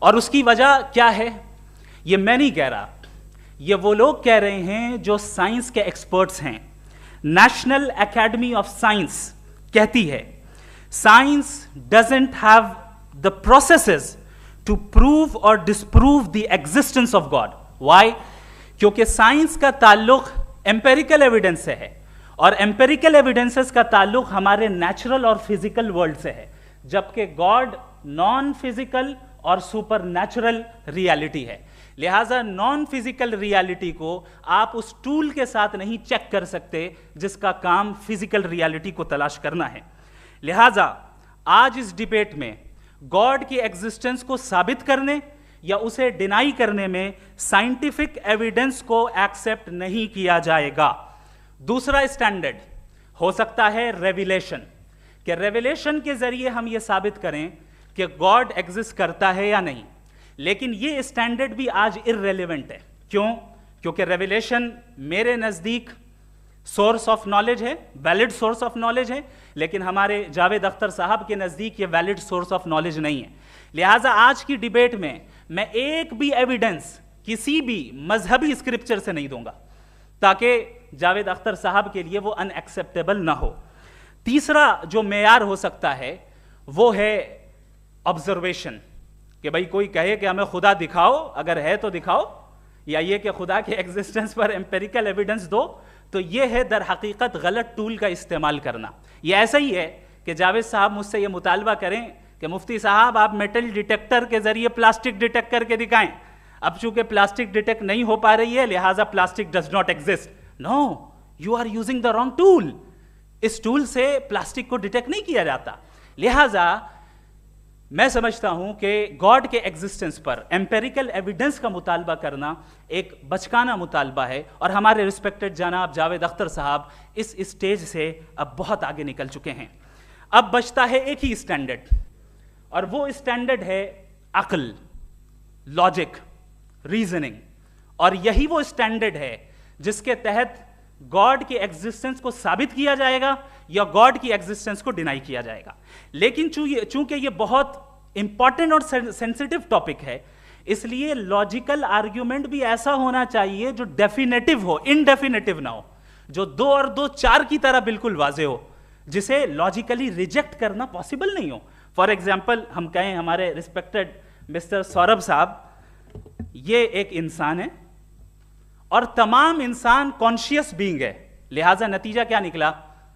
और उसकी वजह क्या है, ये मैं नहीं कह रहा, ये वो लोग कह रहे हैं जो साइंस के एक्सपर्ट्स हैं। नेशनल एकेडमी ऑफ साइंस कहती है science doesn't have the processes to prove और disprove the existence of God. Why? क्योंकि साइंस का ताल्लुक एम्पेरिकल एविडेंस से है और एम्पेरिकल एविडेंसेस का ताल्लुक हमारे नेचुरल और फिजिकल वर्ल्ड से है, जबकि गॉड नॉन फिजिकल और सुपर नेचुरल रियलिटी है। लिहाजा नॉन फिजिकल रियलिटी को आप उस टूल के साथ नहीं चेक कर सकते जिसका काम फिजिकल रियलिटी को तलाश करना है। लिहाजा आज इस डिबेट में गॉड की एग्जिस्टेंस को साबित करने या उसे डिनाई करने में साइंटिफिक एविडेंस को एक्सेप्ट नहीं किया जाएगा। दूसरा स्टैंडर्ड हो सकता है रेविलेशन, कि रेविलेशन के जरिए हम यह साबित करें कि गॉड एग्जिस्ट करता है या नहीं। लेकिन यह स्टैंडर्ड भी आज इररेलेवेंट है। क्यों? क्योंकि रेविलेशन मेरे नजदीक सोर्स ऑफ नॉलेज है, वैलिड सोर्स ऑफ नॉलेज है, लेकिन हमारे जावेद अख्तर साहब के नजदीक यह वैलिड सोर्स ऑफ नॉलेज नहीं है। लिहाजा आज की डिबेट में मैं एक भी एविडेंस किसी भी मजहबी स्क्रिप्चर से नहीं दूंगा ताकि जावेद अख्तर साहब के लिए वो अनएक्सेप्टेबल ना हो। तीसरा जो मेयार हो सकता है वो है ऑब्जर्वेशन, कि भाई कोई कहे कि हमें खुदा दिखाओ, अगर है तो दिखाओ, या ये कि खुदा के एग्जिस्टेंस पर एम्पेरिकल एविडेंस दो, तो ये है दर हकीकत गलत टूल का इस्तेमाल करना। ये ऐसा ही है कि जावेद साहब मुझसे ये मुतालबा करें कि मुफ्ती साहब आप मेटल डिटेक्टर के जरिए प्लास्टिक डिटेक्ट करके दिखाएं। अब चूंकि प्लास्टिक डिटेक्ट नहीं हो पा रही है लिहाजा plastic does not exist. No, you are using the wrong tool. इस टूल से प्लास्टिक को डिटेक्ट नहीं किया जाता। लिहाजा मैं समझता हूं कि गॉड के एग्जिस्टेंस पर एम्पेरिकल एविडेंस का मुतालबा करना एक बचकाना मुतालबा है, और हमारे रिस्पेक्टेड जनाब जावेद अख्तर साहब इस स्टेज से अब बहुत आगे निकल चुके हैं। अब बचता है एक ही स्टैंडर्ड, और वो स्टैंडर्ड है अक्ल, लॉजिक, रीजनिंग। और यही वो स्टैंडर्ड है जिसके तहत गॉड की एग्जिस्टेंस को साबित किया जाएगा या गॉड की एग्जिस्टेंस को डिनाई किया जाएगा। लेकिन चूंकि ये बहुत इंपॉर्टेंट और सेंसिटिव टॉपिक है, इसलिए लॉजिकल आर्ग्यूमेंट भी ऐसा होना चाहिए जो डेफिनेटिव हो, इनडेफिनेटिव ना हो, जो 2 और 2 4 की तरह बिल्कुल वाजे हो, जिसे लॉजिकली रिजेक्ट करना पॉसिबल नहीं हो। फॉर एग्जाम्पल हम कहें हमारे रिस्पेक्टेड मिस्टर सौरभ साहब, ये एक इंसान है और तमाम इंसान कॉन्शियस बीइंग है, लिहाजा नतीजा क्या निकला,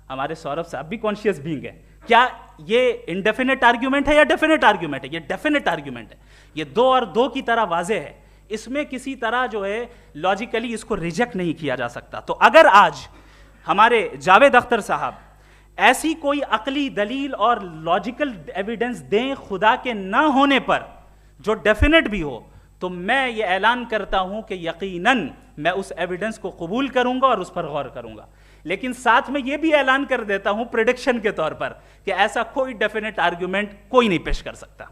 हमारे सौरभ साहब भी कॉन्शियस बीइंग है। क्या ये इनडेफिनेट आर्ग्यूमेंट है या डेफिनेट आर्ग्यूमेंट है? ये डेफिनेट आर्ग्यूमेंट है। ये 2 और 2 की तरह वाजे है, इसमें किसी तरह जो है लॉजिकली इसको रिजेक्ट नहीं किया जा सकता। तो अगर आज हमारे जावेद अख्तर साहब ऐसी कोई अकली दलील और लॉजिकल एविडेंस दें खुदा के ना होने पर जो डेफिनेट भी हो, तो मैं ये ऐलान करता हूं कि यकीनन मैं उस एविडेंस को कबूल करूंगा और उस पर गौर करूंगा। लेकिन साथ में यह भी ऐलान कर देता हूं प्रेडिक्शन के तौर पर कि ऐसा कोई डेफिनेट आर्ग्यूमेंट कोई नहीं पेश कर सकता।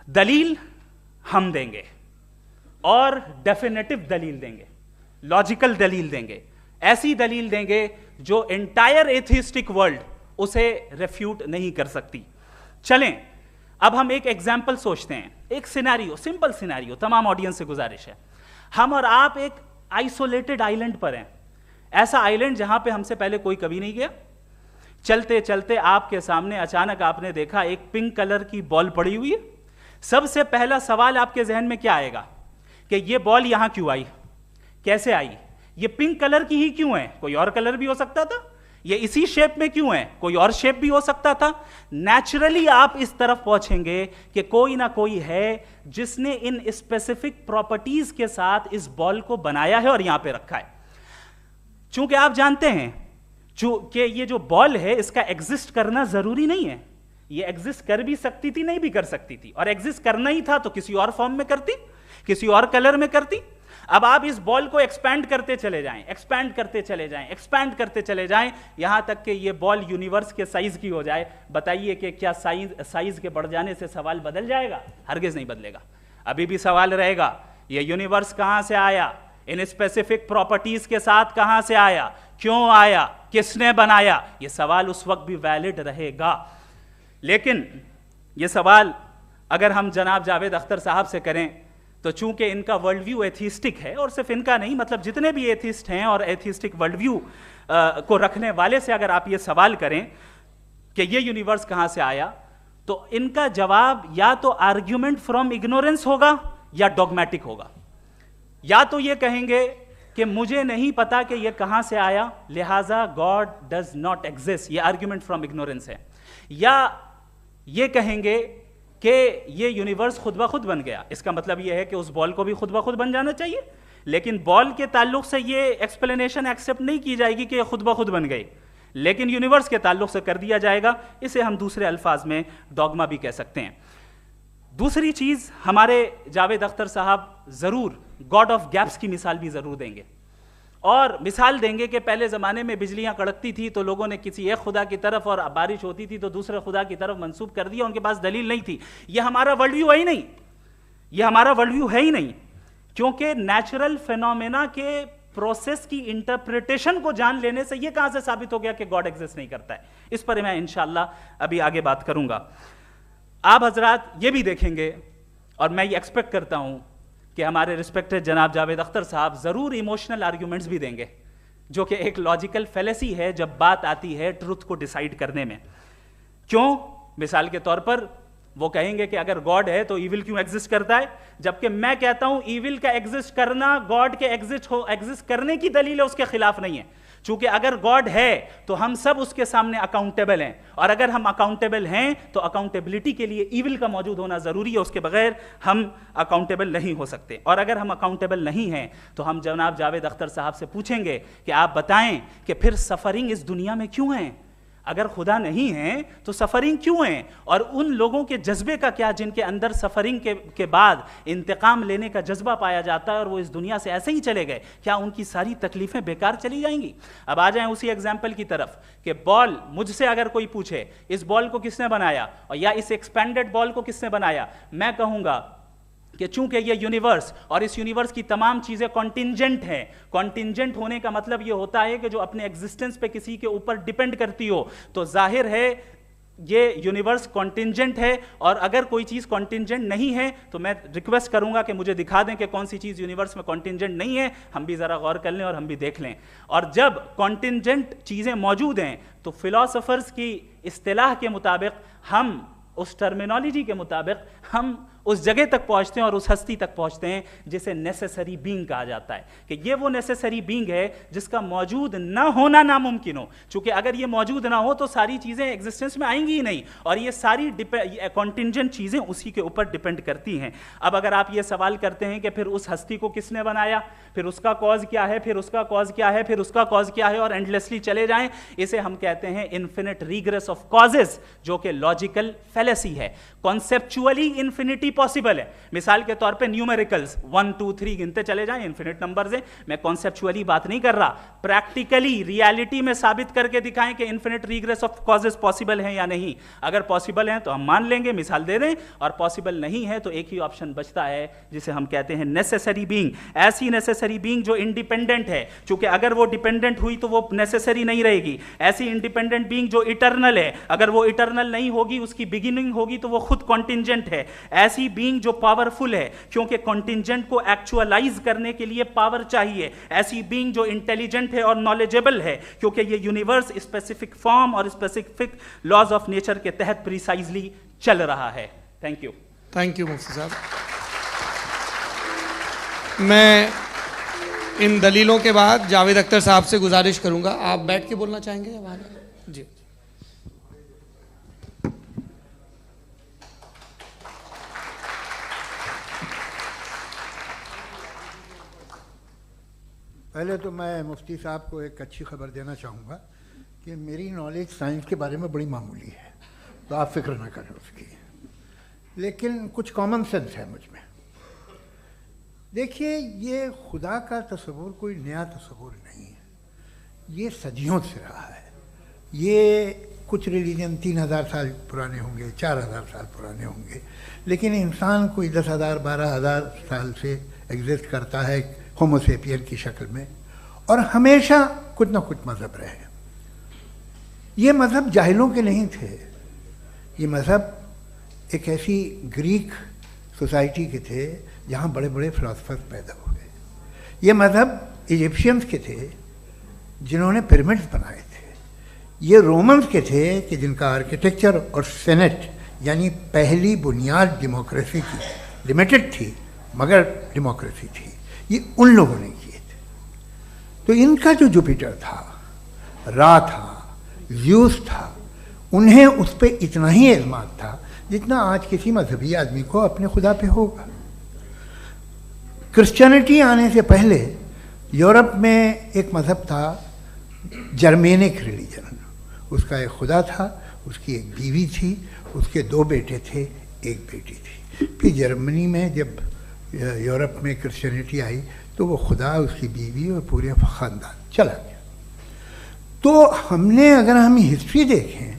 दलील हम देंगे और डेफिनेटिव दलील देंगे, लॉजिकल दलील देंगे, ऐसी दलील देंगे जो एंटायर एथिस्टिक वर्ल्ड उसे रेफ्यूट नहीं कर सकती। चलें अब हम एक एग्जाम्पल सोचते हैं, एक सिनेरियो, सिंपल सिनेरियो, तमाम ऑडियंस से गुजारिश है, हम और आप एक आइसोलेटेड आइलैंड पर हैं, ऐसा आइलैंड जहां पे हमसे पहले कोई कभी नहीं गया। चलते चलते आपके सामने अचानक आपने देखा एक पिंक कलर की बॉल पड़ी हुई है। सबसे पहला सवाल आपके जहन में क्या आएगा कि ये बॉल यहां क्यों आई, कैसे आई, ये पिंक कलर की ही क्यों है, कोई और कलर भी हो सकता था, ये इसी शेप में क्यों है, कोई और शेप भी हो सकता था। नेचुरली आप इस तरफ पहुंचेंगे कि कोई ना कोई है जिसने इन स्पेसिफिक प्रॉपर्टीज के साथ इस बॉल को बनाया है और यहां पे रखा है। चूंकि आप जानते हैं कि ये जो बॉल है इसका एग्जिस्ट करना जरूरी नहीं है, ये एग्जिस्ट कर भी सकती थी, नहीं भी कर सकती थी, और एग्जिस्ट करना ही था तो किसी और फॉर्म में करती, किसी और कलर में करती। अब आप इस बॉल को एक्सपैंड करते चले जाएं, एक्सपैंड करते चले जाएं, एक्सपैंड करते चले जाएं, यहां तक कि ये बॉल यूनिवर्स के साइज की हो जाए। बताइए कि क्या साइज के बढ़ जाने से सवाल बदल जाएगा? हरगिज नहीं बदलेगा। अभी भी सवाल रहेगा ये यूनिवर्स कहां से आया, इन स्पेसिफिक प्रॉपर्टीज के साथ कहां से आया, क्यों आया, किसने बनाया, यह सवाल उस वक्त भी वैलिड रहेगा। लेकिन यह सवाल अगर हम जनाब जावेद अख्तर साहब से करें तो चूंकि इनका वर्ल्ड व्यू एथिस्टिक है, और सिर्फ इनका नहीं, मतलब जितने भी एथिस्ट हैं और एथिस्टिक वर्ल्ड व्यू को रखने वाले से अगर आप ये सवाल करें कि ये यूनिवर्स कहाँ से आया, तो इनका जवाब या तो आर्ग्यूमेंट फ्रॉम इग्नोरेंस होगा या डॉगमेटिक होगा। या तो ये कहेंगे कि मुझे नहीं पता कि ये कहाँ से आया, लिहाजा गॉड डज नॉट एग्जिस्ट, ये आर्ग्यूमेंट फ्रॉम इग्नोरेंस है। या ये कहेंगे कि ये यूनिवर्स खुद ब खुद बन गया, इसका मतलब ये है कि उस बॉल को भी खुद ब खुद बन जाना चाहिए, लेकिन बॉल के ताल्लुक से ये एक्सप्लेनेशन एक्सेप्ट नहीं की जाएगी कि ये खुद ब खुद बन गई, लेकिन यूनिवर्स के ताल्लुक से कर दिया जाएगा। इसे हम दूसरे अल्फाज में डॉगमा भी कह सकते हैं। दूसरी चीज, हमारे जावेद अख्तर साहब जरूर गॉड ऑफ गैप्स की मिसाल भी जरूर देंगे, और मिसाल देंगे कि पहले ज़माने में बिजलियाँ कड़कती थी तो लोगों ने किसी एक खुदा की तरफ, और बारिश होती थी तो दूसरे खुदा की तरफ मंसूब कर दिया, उनके पास दलील नहीं थी। ये हमारा वर्ल्ड व्यू है ही नहीं, ये हमारा वर्ल्ड व्यू है ही नहीं, क्योंकि नेचुरल फिनोमेना के प्रोसेस की इंटरप्रिटेशन को जान लेने से ये कहाँ से साबित हो गया कि गॉड एग्जिस्ट नहीं करता है। इस पर मैं इंशाअल्लाह अभी आगे बात करूँगा। आप हजरात ये भी देखेंगे, और मैं ये एक्सपेक्ट करता हूँ कि हमारे रिस्पेक्टेड जनाब जावेद अख्तर साहब ज़रूर इमोशनल आर्ग्यूमेंट्स भी देंगे, जो कि एक लॉजिकल फेलेसी है जब बात आती है ट्रुथ को डिसाइड करने में। क्यों? मिसाल के तौर पर वो कहेंगे कि अगर गॉड है तो ईविल क्यों एग्जिस्ट करता है, जबकि मैं कहता हूं ईविल का एग्जिस्ट करना गॉड के एग्जिस्ट करने की दलील है, उसके खिलाफ नहीं है। चूंकि अगर गॉड है तो हम सब उसके सामने अकाउंटेबल हैं, और अगर हम अकाउंटेबल हैं तो अकाउंटेबिलिटी के लिए ईविल का मौजूद होना जरूरी है, उसके बगैर हम अकाउंटेबल नहीं हो सकते। और अगर हम अकाउंटेबल नहीं हैं तो हम जनाब जावेद अख्तर साहब से पूछेंगे कि आप बताएं कि फिर सफरिंग इस दुनिया में क्यों है? अगर खुदा नहीं है तो सफरिंग क्यों है? और उन लोगों के जज्बे का क्या जिनके अंदर सफरिंग के बाद इंतकाम लेने का जज्बा पाया जाता है और वो इस दुनिया से ऐसे ही चले गए, क्या उनकी सारी तकलीफें बेकार चली जाएंगी? अब आ जाएं उसी एग्जाम्पल की तरफ कि बॉल, मुझसे अगर कोई पूछे इस बॉल को किसने बनाया और या इस एक्सपेंडेड बॉल को किसने बनाया, मैं कहूंगा कि चूंकि ये यूनिवर्स और इस यूनिवर्स की तमाम चीज़ें कॉन्टिंजेंट हैं। कॉन्टिंजेंट होने का मतलब ये होता है कि जो अपने एग्जिस्टेंस पे किसी के ऊपर डिपेंड करती हो, तो जाहिर है ये यूनिवर्स कॉन्टिंजेंट है। और अगर कोई चीज़ कॉन्टिंजेंट नहीं है तो मैं रिक्वेस्ट करूंगा कि मुझे दिखा दें कि कौन सी चीज़ यूनिवर्स में कॉन्टिंजेंट नहीं है, हम भी ज़रा गौर कर लें और हम भी देख लें। और जब कॉन्टिंजेंट चीज़ें मौजूद हैं तो फिलोसोफर्स की इस्तिलाह के मुताबिक, हम उस टर्मिनोलॉजी के मुताबिक हम उस जगह तक पहुंचते हैं और उस हस्ती तक पहुंचते हैं जिसे नेसेसरी बीइंग कहा जाता है, कि ये वो नेसेसरी बीइंग है जिसका मौजूद ना होना नामुमकिन हो। चूंकि अगर ये मौजूद ना हो तो सारी चीज़ें एग्जिस्टेंस में आएंगी ही नहीं, और ये सारी कॉन्टिंजेंट चीज़ें उसी के ऊपर डिपेंड करती हैं। अब अगर आप ये सवाल करते हैं कि फिर उस हस्ती को किसने बनाया, फिर उसका कॉज क्या है, फिर उसका कॉज क्या है, फिर उसका कॉज क्या है, और एंडलेसली चले जाएं, इसे हम कहते हैं इन्फिनिट रिग्रेस ऑफ कॉजेज, जो कि लॉजिकल फेलेसी है। कॉन्सेप्चुअली इन्फिनिटी पॉसिबल है। मिसाल के तौर पे न्यूमेरिकल्स 1 2 3 गिनते चले जाएं, इन्फिनिट नंबर्स हैं। मैं कॉन्सेप्चुअली बात नहीं कर रहा, प्रैक्टिकली रियलिटी में साबित करके दिखाएं कि infinite regress of causes possible हैं या नहीं। अगर पॉसिबल हैं तो हम मान लेंगे, मिसाल दे दें, और पॉसिबल नहीं है तो एक ही ऑप्शन बचता है जिसे हम कहते हैं नेसेसरी बीइंग। ऐसी नेसेसरी बीइंग जो इंडिपेंडेंट है, क्योंकि अगर वो डिपेंडेंट हुई तो वो नेसेसरी नहीं रहेगी। ऐसी इंडिपेंडेंट बीइंग जो इटर्नल है, अगर वो इटर्नल नहीं होगी, उसकी बिगिनिंग होगी तो वो खुद कॉन्टिंजेंट है। ऐसी बीइंग जो पावरफुल है, क्योंकि कॉन्टिंजेंट को एक्चुअलाइज करने के लिए पावर चाहिए। ऐसी बीइंग जो इंटेलिजेंट है और नॉलेजेबल है, क्योंकि ये यूनिवर्स स्पेसिफिक फॉर्म और स्पेसिफिक लॉज ऑफ नेचर के तहत प्रिसाइजली चल रहा है। थैंक यू मुफ्ती साहब। मैं इन दलीलों के बाद जावेद अख्तर साहब से गुजारिश करूंगा, आप बैठ के बोलना चाहेंगे? जी। पहले तो मैं मुफ्ती साहब को एक अच्छी खबर देना चाहूँगा कि मेरी नॉलेज साइंस के बारे में बड़ी मामूली है, तो आप फिक्र ना करें उसकी, लेकिन कुछ कॉमन सेंस है मुझ में। देखिए, ये खुदा का तस्वुर कोई नया तस्वुर नहीं है, ये सदियों से रहा है। ये कुछ रिलीजन 3000 साल पुराने होंगे, 4000 साल पुराने होंगे, लेकिन इंसान कोई 10,000 12,000 साल से एग्जिस्ट करता है होमोसेपियन की शक्ल में, और हमेशा कुछ ना कुछ मज़हब रहे। ये मज़हब जाहिलों के नहीं थे, ये मज़हब एक ऐसी ग्रीक सोसाइटी के थे जहाँ बड़े बड़े फिलोसफर्स पैदा हो गए। ये मज़हब इजिप्शियंस के थे जिन्होंने पिरामिड्स बनाए थे। ये रोमन्स के थे कि जिनका आर्किटेक्चर और सेनेट यानी पहली बुनियाद डेमोक्रेसी की, लिमिटेड थी मगर डेमोक्रेसी थी, ये उन लोगों ने किए थे। तो इनका जो जुपिटर था, रा था, ज़्यूस था, उन्हें उस पर इतना ही एतमाद था जितना आज किसी मजहबी आदमी को अपने खुदा पे होगा। क्रिश्चियनिटी आने से पहले यूरोप में एक मज़हब था जर्मेनिक रिलीजन। उसका एक खुदा था, उसकी एक बीवी थी, उसके 2 बेटे थे, एक बेटी थी। फिर जर्मनी में जब यूरोप में क्रिश्चियनिटी आई तो वो खुदा, उसकी बीवी और पूरे ख़ानदान चला गया। तो हमने अगर हम हिस्ट्री देखें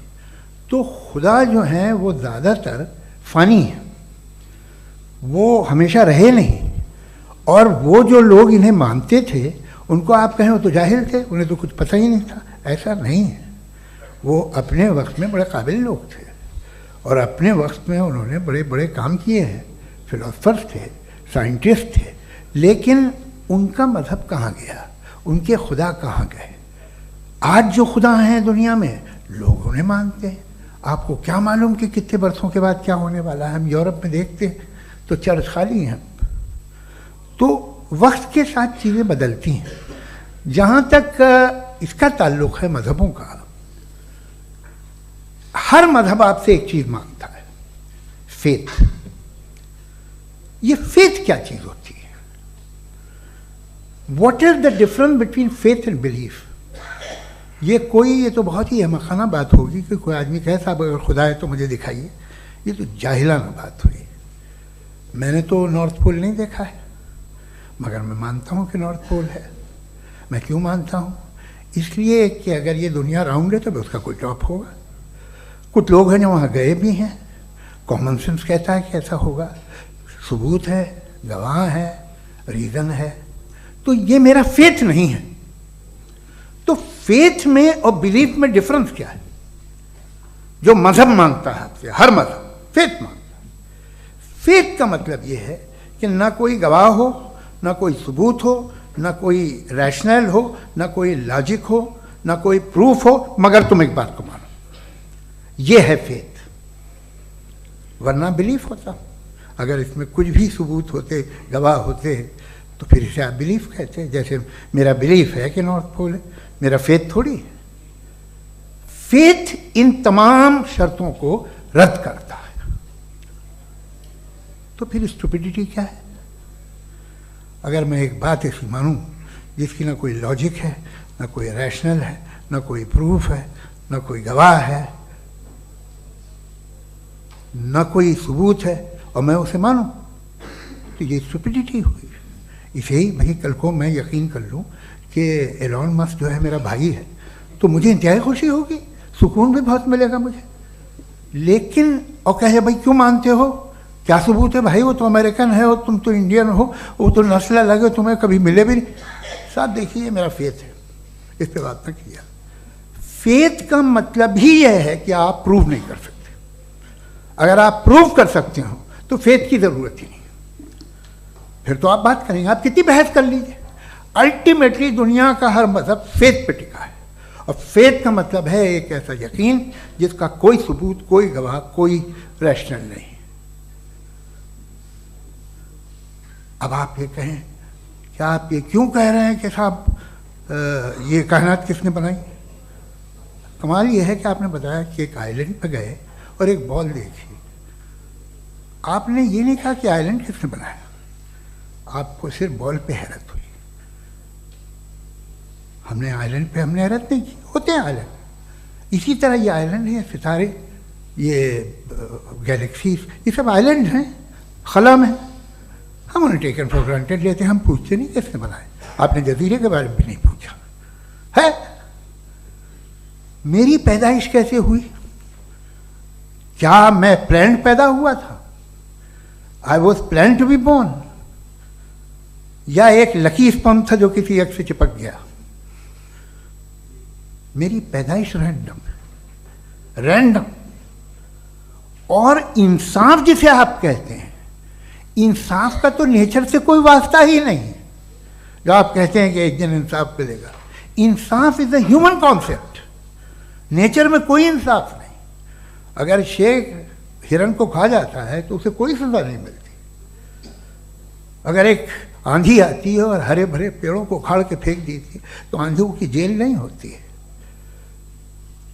तो खुदा जो हैं वो ज़्यादातर फ़ानी हैं, वो हमेशा रहे नहीं। और वो जो लोग इन्हें मानते थे उनको आप कहें वो तो जाहिल थे, उन्हें तो कुछ पता ही नहीं था, ऐसा नहीं है। वो अपने वक्त में बड़े काबिल लोग थे और अपने वक्त में उन्होंने बड़े बड़े काम किए हैं, फिलोसफर्स थे, साइंटिस्ट थे। लेकिन उनका मज़हब कहाँ गया, उनके खुदा कहाँ गए? आज जो खुदा हैं दुनिया में लोग उन्हें मानते हैं। आपको क्या मालूम कि कितने बरसों के बाद क्या होने वाला है? हम यूरोप में देखते हैं तो चर्च खाली हैं। तो वक्त के साथ चीज़ें बदलती हैं। जहाँ तक इसका ताल्लुक़ है मज़हबों का, हर मज़हब आपसे एक चीज़ मांगता है, फेथ। ये फेथ क्या चीज़ होती है? What is the difference between faith and belief? ये तो बहुत ही अहमखाना बात होगी कि कोई आदमी कहे साहब अगर खुदा है तो मुझे दिखाइए। ये तो जाहिलाना बात हुई। मैंने तो नॉर्थ पोल नहीं देखा है मगर मैं मानता हूँ कि नॉर्थ पोल है। मैं क्यों मानता हूँ? इसलिए कि अगर ये दुनिया राउंड है तो उसका कोई टॉप होगा। कुछ लोग हैं जो वहाँ गए भी हैं, कॉमन सेंस कहता है कि ऐसा होगा, सबूत है, गवाह है, रीज़न है। तो ये मेरा फेथ नहीं है। तो फेथ में और बिलीफ में डिफरेंस क्या है? जो मज़हब मांगता है आपसे, हर मज़हब फेथ मांगता है। फेथ का मतलब ये है कि ना कोई गवाह हो, ना कोई सबूत हो, ना कोई रैशनल हो, ना कोई लॉजिक हो, ना कोई प्रूफ हो, मगर तुम एक बात को मानो। ये है फेथ। वरना बिलीफ होता। अगर इसमें कुछ भी सबूत होते, गवाह होते, तो फिर इसे आप बिलीफ कहते। जैसे मेरा बिलीफ है कि नॉर्थ पोल है, मेरा फेथ थोड़ी है। फेथ इन तमाम शर्तों को रद्द करता है। तो फिर स्टुपिडिटी क्या है? अगर मैं एक बात ऐसी मानूं जिसकी ना कोई लॉजिक है, ना कोई रैशनल है, ना कोई प्रूफ है, ना कोई गवाह है, ना कोई सबूत है, और मैं उसे मानूं, तो ये स्टुपिडिटी हुई। इसे ही भाई कल को मैं यकीन कर लूँ कि एलॉन मस्क जो है मेरा भाई है, तो मुझे इंतहाई खुशी होगी, सुकून भी बहुत मिलेगा मुझे। लेकिन और कहे भाई क्यों मानते हो, क्या सबूत है भाई, वो तो अमेरिकन है और तुम तो इंडियन हो, वो तो नस्ल अलग है, तुम्हें कभी मिले भी नहीं। साहब देखिए मेरा फेथ है, इस पर बात न किया। फेथ का मतलब ही यह है कि आप प्रूव नहीं कर सकते। अगर आप प्रूव कर सकते हो तो फेथ की ज़रूरत ही नहीं, फिर तो आप बात करेंगे, आप कितनी बहस कर लीजिए। अल्टीमेटली दुनिया का हर मज़हब फेथ पे टिका है, और फेथ का मतलब है एक ऐसा यकीन जिसका कोई सबूत, कोई गवाह, कोई रैशनल नहीं। अब आप ये कहें, क्या आप ये क्यों कह रहे हैं कि साहब ये कायनात किसने बनाई? कमाल ये है कि आपने बताया कि एक आइलैंड पर गए और एक बॉल देखी। आपने ये नहीं कहा कि आइलैंड किसने बनाया, आपको सिर्फ बॉल पे हैरत हुई। हमने आइलैंड पे हमने हैरत नहीं की, होते हैं आइलैंड। इसी तरह ये आइलैंड है, सितारे, ये गैलेक्सीज, ये सब आइलैंड हैं, खला में। हम उन्हें टेकन फॉर ग्रांटेड लेते हैं, हम पूछते नहीं किसने बनाए। आपने जजीरे के बारे में भी नहीं पूछा है। मेरी पैदाइश कैसे हुई? क्या मैं प्लान्ड पैदा हुआ था? I was plan to be born, या एक लकी स्पर्म था जो किसी एग से चिपक गया? मेरी पैदाइश रैंडम। और इंसाफ जिसे आप कहते हैं, इंसाफ का तो नेचर से कोई वास्ता ही नहीं है। जो आप कहते हैं कि एक दिन इंसाफ मिलेगा, इंसाफ is a human concept, nature में कोई इंसाफ नहीं। अगर शेर हिरन को खा जाता है तो उसे कोई सजा नहीं मिलती। अगर एक आंधी आती है और हरे भरे पेड़ों को उखाड़ के फेंक देती है तो आंधियों की जेल नहीं होती है।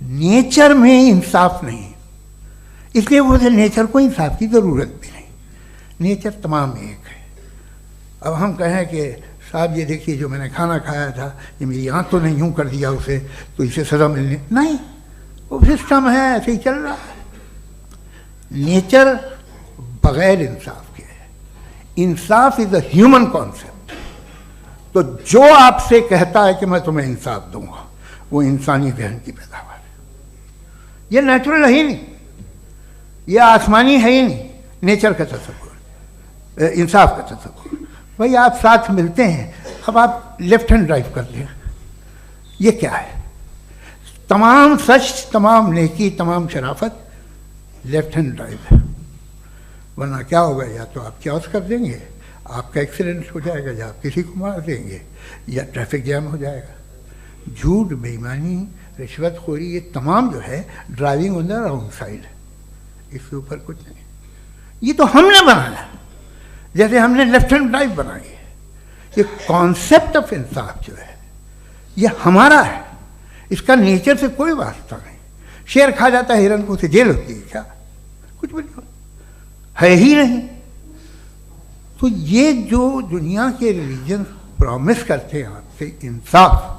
नेचर में इंसाफ नहीं, इसलिए वो नेचर को इंसाफ की जरूरत भी नहीं। नेचर तमाम एक है। अब हम कहें कि साहब ये देखिए जो मैंने खाना खाया था ये मेरी आँख तो नहीं यूँ कर दिया उसे, तो इसे सज़ा मिलने नहीं, वो सिस्टम है, ऐसे ही चल रहा है। नेचर बगैर इंसाफ के है। इंसाफ इज अ ह्यूमन कॉन्सेप्ट। तो जो आपसे कहता है कि मैं तुम्हें इंसाफ दूंगा, वो इंसानी जहन की पैदावार है। ये नेचुरल है ही नहीं, ये आसमानी है ही नहीं। नेचर का तसव्वुर, इंसाफ का तसव्वुर। भाई आप साथ मिलते हैं, अब आप लेफ्ट हैंड ड्राइव कर लें, ये क्या है? तमाम सच, तमाम नेकी, तमाम शराफत लेफ्ट हैंड ड्राइव है। वरना क्या होगा, या तो आप क्रॉस कर देंगे, आपका एक्सीडेंट हो जाएगा, या आप किसी को मार देंगे, या ट्रैफिक जैम हो जाएगा। झूठ, बेईमानी, रिश्वतखोरी, ये तमाम जो है driving on the wrong side है। इसके ऊपर कुछ नहीं। ये तो हमने बनाया, जैसे हमने लेफ्ट हैंड ड्राइव बनाई है। ये कॉन्सेप्ट ऑफ इंसाफ जो है ये हमारा है, इसका नेचर से कोई वास्ता नहीं। शेर खा जाता है हिरन को, उसे जेल होती है क्या? कुछ भी नहीं, है ही नहीं। तो ये जो दुनिया के रिलीजन प्रॉमिस करते हैं आपसे इंसाफ,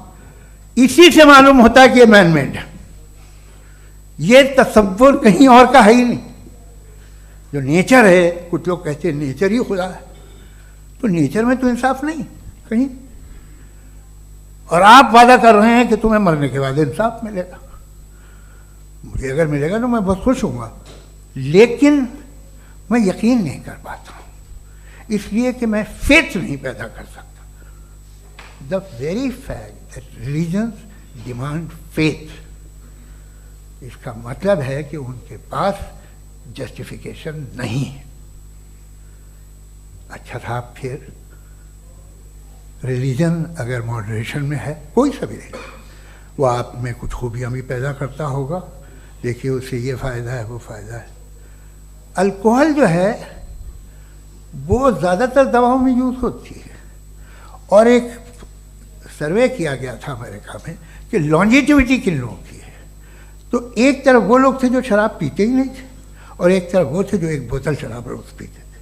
इसी से मालूम होता है कि ये मैन मेड है। ये तसव्वुर कहीं और का है ही नहीं। जो नेचर है, कुछ लोग कहते हैं नेचर ही खुदा है, तो नेचर में तो इंसाफ नहीं कहीं। और आप वादा कर रहे हैं कि तुम्हें मरने के बाद इंसाफ मिलेगा। मुझे अगर मिलेगा तो मैं बहुत खुश होऊंगा, लेकिन मैं यकीन नहीं कर पाता हूँ, इसलिए कि मैं फेथ नहीं पैदा कर सकता। The very fact that religions demand faith, इसका मतलब है कि उनके पास जस्टिफिकेशन नहीं है। अच्छा था, फिर रिलीजन अगर मॉडरेशन में है, कोई सा भी नहीं, वो आप में कुछ खूबियाँ भी पैदा करता होगा। देखिए उससे ये फ़ायदा है, वो फ़ायदा है। अल्कोहल जो है वो ज़्यादातर दवाओं में यूज़ होती है, और एक सर्वे किया गया था अमेरिका में कि लॉन्जिटिविटी किन लोगों की है। तो एक तरफ वो लोग थे जो शराब पीते ही नहीं थे, और एक तरफ वो थे जो एक बोतल शराब रोज़ पीते।